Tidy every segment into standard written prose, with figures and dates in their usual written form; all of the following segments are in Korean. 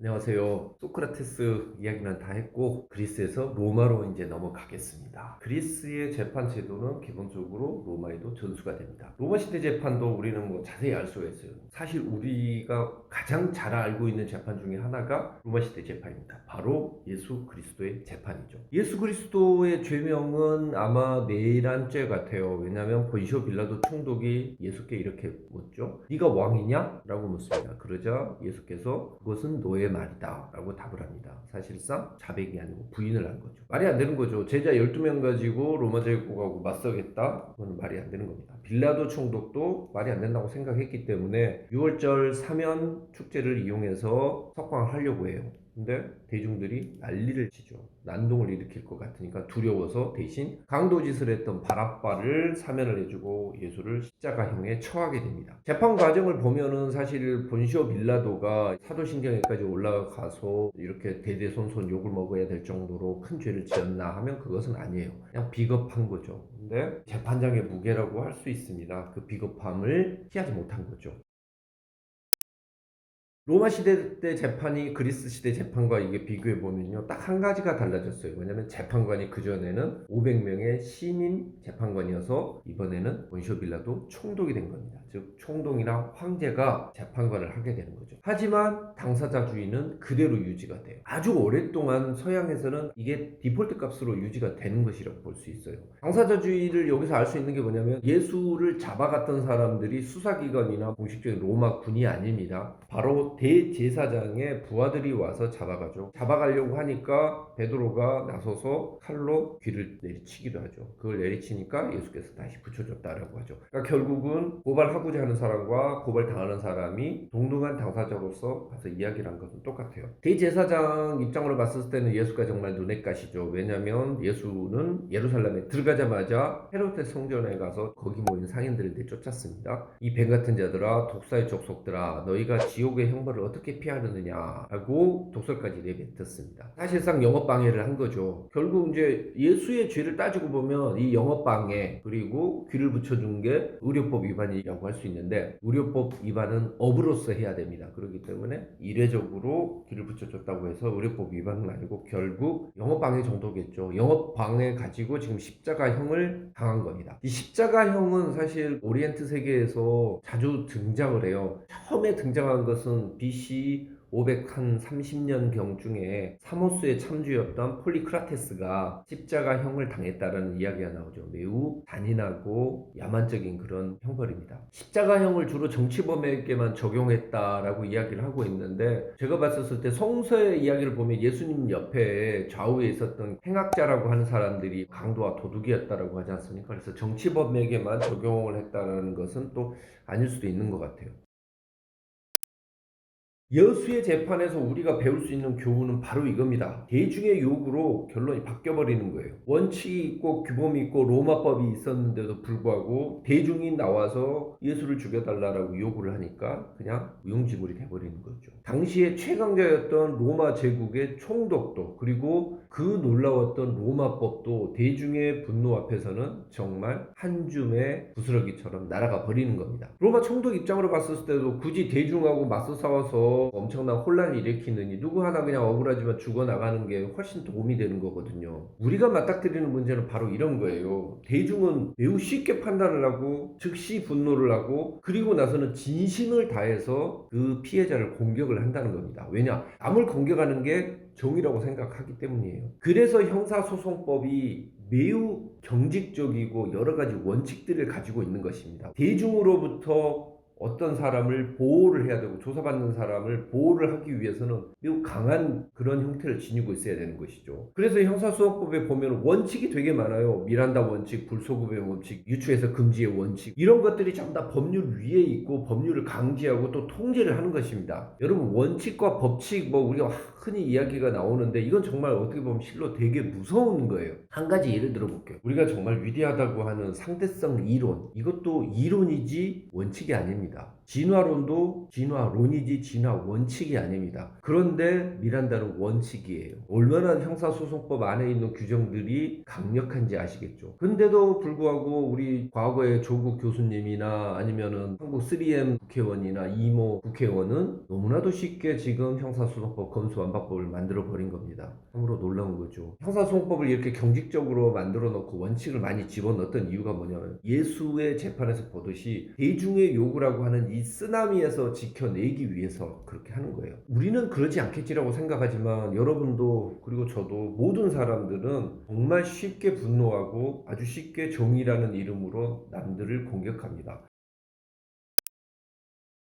안녕하세요. 소크라테스 이야기는 다 했고 그리스에서 로마로 이제 넘어가겠습니다. 그리스의 재판 제도는 기본적으로 로마에도 전수가 됩니다. 로마 시대 재판도 우리는 뭐 자세히 알 수가 있어요. 사실 우리가 가장 잘 알고 있는 재판 중에 하나가 로마 시대 재판입니다. 바로 예수 그리스도의 재판이죠. 예수 그리스도의 죄명은 아마 내란죄 같아요. 왜냐하면 본시오 빌라도 총독이 예수께 이렇게 묻죠. 네가 왕이냐? 라고 묻습니다. 그러자 예수께서 그것은 너의 말이다 라고 답을 합니다. 사실상 자백이 아니고 부인을 한 거죠. 말이 안 되는 거죠. 제자 12명 가지고 로마 제국하고 맞서겠다? 그건 말이 안 되는 겁니다. 빌라도 총독도 말이 안 된다고 생각했기 때문에 6월절 사면 축제를 이용해서 석방을 하려고 해요. 근데 대중들이 난리를 치죠. 난동을 일으킬 것 같으니까 두려워서 대신 강도짓을 했던 바랍바를 사면을 해주고 예수를 십자가형에 처하게 됩니다. 재판 과정을 보면은 사실 본시오 빌라도가 사도신경에까지 올라가서 이렇게 대대손손 욕을 먹어야 될 정도로 큰 죄를 지었나 하면 그것은 아니에요. 그냥 비겁한 거죠. 근데 재판장의 무게라고 할 수 있습니다. 그 비겁함을 피하지 못한 거죠. 로마 시대 때 재판이 그리스 시대 재판과 이게 비교해 보면요, 딱 한 가지가 달라졌어요. 왜냐면 재판관이 그전에는 500명의 시민 재판관이어서 이번에는 본시오 빌라도 총독이 된 겁니다. 즉 총독이나 황제가 재판관을 하게 되는 거죠. 하지만 당사자주의는 그대로 유지가 돼요. 아주 오랫동안 서양에서는 이게 디폴트 값으로 유지가 되는 것이라고 볼 수 있어요. 당사자주의를 여기서 알 수 있는 게 뭐냐면 예수를 잡아갔던 사람들이 수사기관이나 공식적인 로마 군이 아닙니다. 바로 대제사장의 부하들이 와서 잡아가죠. 잡아가려고 하니까 베드로가 나서서 칼로 귀를 내리치기도 하죠. 그걸 내리치니까 예수께서 다시 붙여줬다라고 하죠. 그러니까 결국은 고발하고자 하는 사람과 고발당하는 사람이 동등한 당사자로서 가서 이야기를 한 것은 똑같아요. 대제사장 입장으로 봤을 때는 예수가 정말 눈에 가시죠. 왜냐하면 예수는 예루살렘에 들어가자마자 헤로데 성전에 가서 거기 모인 상인들을 내쫓았습니다. 이 뱀 같은 자들아, 독사의 족속들아, 너희가 지옥의 형벌을 어떻게 피하느냐 하고 독설까지 내뱉었습니다. 사실상 영업방해를 한 거죠. 결국 이제 예수의 죄를 따지고 보면 이 영업방해 그리고 귀를 붙여준 게 의료법 위반이라고 할 수 있는데, 의료법 위반은 업으로서 해야 됩니다. 그렇기 때문에 이례적으로 귀를 붙여줬다고 해서 의료법 위반은 아니고 결국 영업방해 정도겠죠. 영업방해 가지고 지금 십자가형을 당한 겁니다. 이 십자가형은 사실 오리엔트 세계에서 자주 등장을 해요. 처음에 등장한 것은 BC 530년경 중에 사모스의 참주였던 폴리크라테스가 십자가형을 당했다라는 이야기가 나오죠. 매우 잔인하고 야만적인 그런 형벌입니다. 십자가형을 주로 정치범에게만 적용했다라고 이야기를 하고 있는데, 제가 봤었을 때 성서의 이야기를 보면 예수님 옆에 좌우에 있었던 행악자라고 하는 사람들이 강도와 도둑이었다라고 하지 않습니까? 그래서 정치범에게만 적용을 했다는 것은 또 아닐 수도 있는 것 같아요. 여수의 재판에서 우리가 배울 수 있는 교훈은 바로 이겁니다. 대중의 요구로 결론이 바뀌어버리는 거예요. 원칙이 있고 규범이 있고 로마법이 있었는데도 불구하고 대중이 나와서 예수를 죽여달라고 요구를 하니까 그냥 무용지물이 돼버리는 거죠. 당시에 최강자였던 로마 제국의 총독도, 그리고 그 놀라웠던 로마법도 대중의 분노 앞에서는 정말 한 줌의 부스러기처럼 날아가 버리는 겁니다. 로마 총독 입장으로 봤을 때도 굳이 대중하고 맞서 싸워서 엄청난 혼란을 일으키느니 누구 하나 그냥 억울하지만 죽어나가는 게 훨씬 도움이 되는 거거든요. 우리가 맞닥뜨리는 문제는 바로 이런 거예요. 대중은 매우 쉽게 판단을 하고 즉시 분노를 하고 그리고 나서는 진심을 다해서 그 피해자를 공격을 한다는 겁니다. 왜냐? 남을 공격하는 게 정의라고 생각하기 때문이에요. 그래서 형사소송법이 매우 경직적이고 여러 가지 원칙들을 가지고 있는 것입니다. 대중으로부터 어떤 사람을 보호를 해야 되고 조사받는 사람을 보호를 하기 위해서는 매우 강한 그런 형태를 지니고 있어야 되는 것이죠. 그래서 형사소송법에 보면 원칙이 되게 많아요. 미란다 원칙, 불소급의 원칙, 유추해서 금지의 원칙, 이런 것들이 전부 다 법률 위에 있고 법률을 강제하고 또 통제를 하는 것입니다. 여러분, 원칙과 법칙 뭐 우리가 흔히 이야기가 나오는데 이건 정말 어떻게 보면 실로 되게 무서운 거예요. 한 가지 예를 들어 볼게요. 우리가 정말 위대하다고 하는 상대성 이론, 이것도 이론이지 원칙이 아닙니다. 진화론도 진화론이지 진화 원칙이 아닙니다. 그런데 미란다는 원칙이에요. 얼마나 형사소송법 안에 있는 규정들이 강력한지 아시겠죠. 근데도 불구하고 우리 과거의 조국 교수님이나 아니면은 한국 3M 국회의원이나 이모 국회의원은 너무나도 쉽게 지금 형사소송법 검수완박법을 만들어 버린 겁니다. 참으로 놀라운 거죠. 형사소송법을 이렇게 경직적으로 만들어 놓고 원칙을 많이 집어넣었던 이유가 뭐냐면 예수의 재판에서 보듯이 대중의 요구라고 하는 이 쓰나미에서 지켜내기 위해서 그렇게 하는 거예요. 우리는 그러지 않겠지라고 생각하지만 여러분도 그리고 저도 모든 사람들은 정말 쉽게 분노하고 아주 쉽게 정의라는 이름으로 남들을 공격합니다.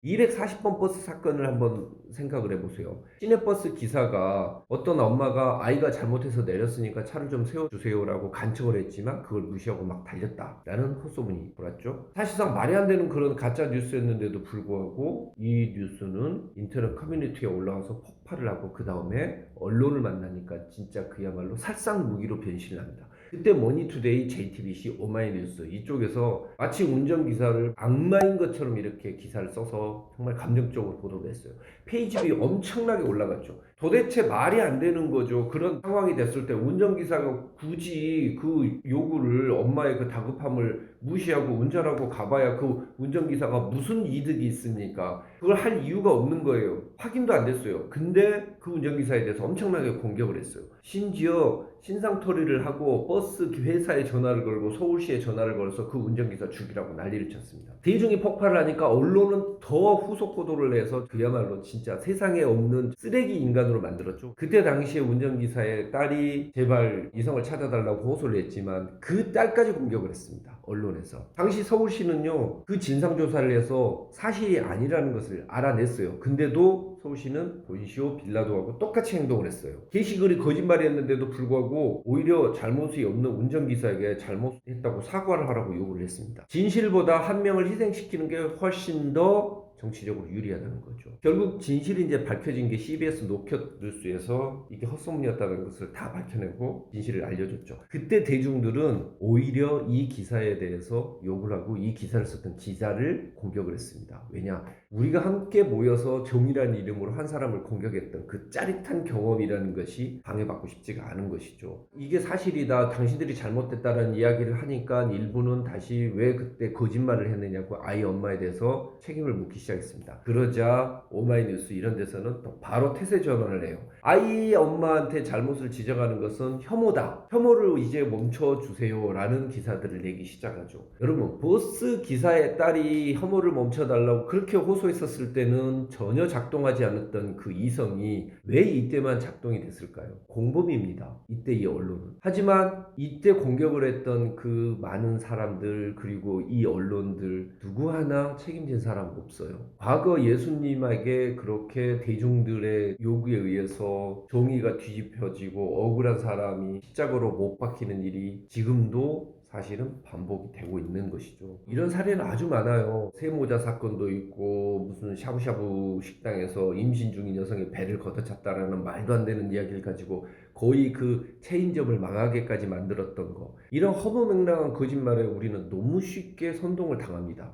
240번 버스 사건을 한번 생각을 해보세요. 시내버스 기사가 어떤 엄마가 아이가 잘못해서 내렸으니까 차를 좀 세워주세요라고 간청을 했지만 그걸 무시하고 막 달렸다라는 헛소문이 돌았죠. 사실상 말이 안 되는 그런 가짜 뉴스였는데도 불구하고 이 뉴스는 인터넷 커뮤니티에 올라와서 폭발을 하고 그 다음에 언론을 만나니까 진짜 그야말로 살상 무기로 변신을 합니다. 그때 머니투데이, JTBC, 오마이뉴스 이쪽에서 마치 운전기사를 악마인 것처럼 이렇게 기사를 써서 정말 감정적으로 보도를 했어요. 페이지비 엄청나게 올라갔죠. 도대체 말이 안 되는 거죠. 그런 상황이 됐을 때 운전기사가 굳이 그 요구를 엄마의 그 다급함을 무시하고 운전하고 가봐야 그 운전기사가 무슨 이득이 있습니까? 그걸 할 이유가 없는 거예요. 확인도 안 됐어요. 근데 그 운전기사에 대해서 엄청나게 공격을 했어요. 심지어 신상털이를 하고 버스 회사에 전화를 걸고 서울시에 전화를 걸어서 그 운전기사 죽이라고 난리를 쳤습니다. 대중이 폭발을 하니까 언론은 더 후속 보도를 해서 그야말로 진짜 세상에 없는 쓰레기 인간으로 만들었죠. 그때 당시에 운전기사의 딸이 제발 이성을 찾아달라고 호소를 했지만 그 딸까지 공격을 했습니다. 언론에서. 당시 서울시는요 그 진상조사를 해서 사실이 아니라는 것을 알아냈어요. 근데도 서울시는 본시오 빌라도하고 똑같이 행동을 했어요. 게시글이 거짓말이었는데도 불구하고 오히려 잘못이 없는 운전기사에게 잘못했다고 사과를 하라고 요구를 했습니다. 진실보다 한 명을 희생시키는 게 훨씬 더 정치적으로 유리하다는 거죠. 결국 진실이 이제 밝혀진 게 CBS 노컷뉴스에서 이게 헛소문이었다는 것을 다 밝혀내고 진실을 알려줬죠. 그때 대중들은 오히려 이 기사에 대해서 욕을 하고 이 기사를 썼던 기자를 공격을 했습니다. 왜냐? 우리가 함께 모여서 정의라는 이름으로 한 사람을 공격했던 그 짜릿한 경험이라는 것이 방해받고 싶지가 않은 것이죠. 이게 사실이다, 당신들이 잘못됐다라는 이야기를 하니까 일부는 다시 왜 그때 거짓말을 했느냐고 아이 엄마에 대해서 책임을 묻기 시작했습니다. 그러자 오마이뉴스 이런 데서는 또 바로 태세 전환을 해요. 아이 엄마한테 잘못을 지적하는 것은 혐오다. 혐오를 이제 멈춰주세요 라는 기사들을 내기 시작하죠. 여러분 버스 기사의 딸이 혐오를 멈춰달라고 그렇게 호소했었을 때는 전혀 작동하지 않았던 그 이성이 왜 이때만 작동이 됐을까요? 공범입니다. 이때 이 언론은. 하지만 이때 공격을 했던 그 많은 사람들 그리고 이 언론들 누구 하나 책임진 사람 없어요. 과거 예수님에게 그렇게 대중들의 요구에 의해서 정의가 뒤집혀지고 억울한 사람이 십자가로 못 박히는 일이 지금도 사실은 반복이 되고 있는 것이죠. 이런 사례는 아주 많아요. 세모자 사건도 있고 무슨 샤브샤브 식당에서 임신 중인 여성의 배를 걷어찼다라는 말도 안 되는 이야기를 가지고 거의 그 체인점을 망하게까지 만들었던 거. 이런 허무맹랑한 거짓말에 우리는 너무 쉽게 선동을 당합니다.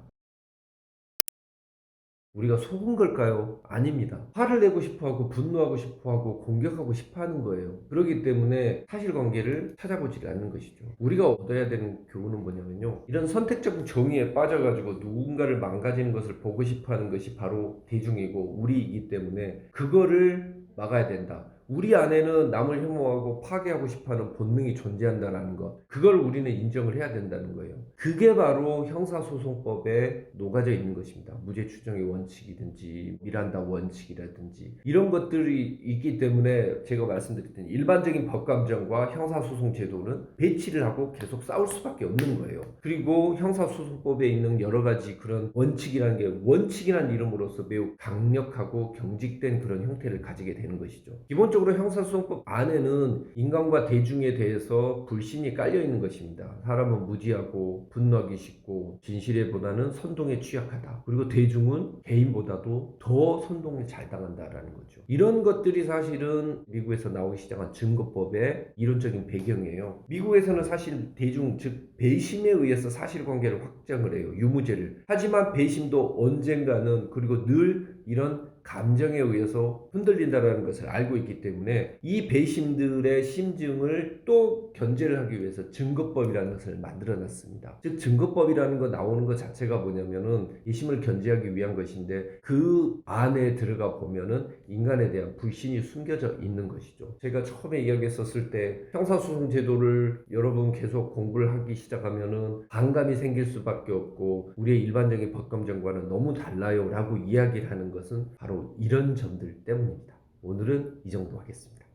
우리가 속은 걸까요? 아닙니다. 화를 내고 싶어하고 분노하고 싶어하고 공격하고 싶어하는 거예요. 그렇기 때문에 사실관계를 찾아보지 않는 것이죠. 우리가 얻어야 되는 교훈은 뭐냐면요. 이런 선택적 정의에 빠져가지고 누군가를 망가지는 것을 보고 싶어하는 것이 바로 대중이고 우리이기 때문에 그거를 막아야 된다. 우리 안에는 남을 혐오하고 파괴하고 싶어하는 본능이 존재한다는 것. 그걸 우리는 인정을 해야 된다는 거예요. 그게 바로 형사소송법에 녹아져 있는 것입니다. 무죄 추정의 원칙이든지 미란다 원칙이라든지 이런 것들이 있기 때문에 제가 말씀드렸던 일반적인 법감정과 형사소송 제도는 배치를 하고 계속 싸울 수밖에 없는 거예요. 그리고 형사소송법에 있는 여러 가지 그런 원칙이라는 게 원칙이라는 이름으로서 매우 강력하고 경직된 그런 형태를 가지게 되는 것이죠. 기본적으로 기본적으로 형사소송법 안에는 인간과 대중에 대해서 불신이 깔려 있는 것입니다. 사람은 무지하고 분노하기 쉽고 진실에보다는 선동에 취약하다. 그리고 대중은 개인보다도 더 선동에 잘 당한다라는 거죠. 이런 것들이 사실은 미국에서 나오기 시작한 증거법의 이론적인 배경이에요. 미국에서는 사실 대중 즉 배심에 의해서 사실관계를 확정을 해요. 유무죄를. 하지만 배심도 언젠가는 그리고 늘 이런 감정에 의해서 흔들린다는 것을 알고 있기 때문에 이 배심들의 심증을 또 견제를 하기 위해서 증거법이라는 것을 만들어 놨습니다. 즉 증거법이라는 거 나오는 것 자체가 뭐냐면은 배심을 견제하기 위한 것인데 그 안에 들어가 보면은 인간에 대한 불신이 숨겨져 있는 것이죠. 제가 처음에 이야기했었을 때 형사소송 제도를 여러분 계속 공부를 하기 시작하면은 반감이 생길 수밖에 없고 우리의 일반적인 법감정과는 너무 달라요 라고 이야기를 하는 것은 바로 이런 점들 때문입니다. 오늘은 이 정도 하겠습니다.